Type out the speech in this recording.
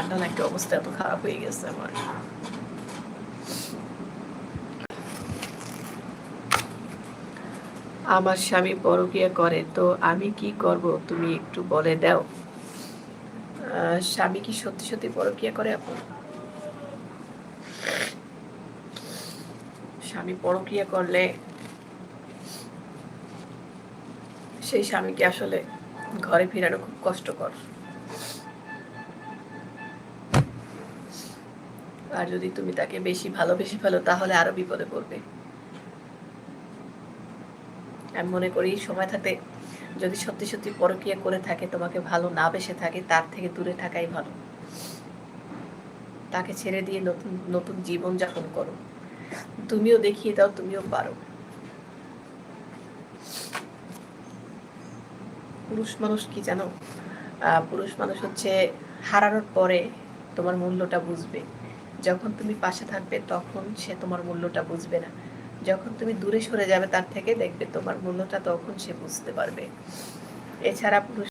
ঠান্ডা লাগতে অবস্থা এত খারাপ হয়ে গেছে আমার। আমার স্বামী পরকীয়া করে, তো আমি কি করব তুমি একটু বলে দাও। স্বামী কি সত্যি সত্যি পরকীয়া করে আপু? স্বামী পরকীয়া করলে সেই স্বামীকে আসলে ঘরে ফিরানো খুব কষ্টকর। আর যদি তুমি তাকে বেশি ভালোবেসে ফেলো তাহলে আরো বিপদে পড়বে। আমি মনে করি সময় থাকতে যদি সত্যি সত্যি পরকীয়া করে থাকে, তোমাকে ভালো না বেসে থাকে, তার থেকে দূরে থাকাই ভালো। তাকে ছেড়ে দিয়ে নতুন নতুন জীবন যাপন করো। তুমিও দেখিয়ে দাও তুমিও পারো। পুরুষ মানুষ কি জানো, পুরুষ মানুষ হচ্ছে হারানোর পরে তোমার মূল্যটা বুঝবে। যখন তুমি পাশে থাকবে তখন সে তোমার মূল্যটা বুঝবে না। যখন তুমি দূরে সরে যাবে তার থেকে, দেখবে তোমার মূল্যটা তখন সে বুঝতে পারবে। এছাড়া পুরুষ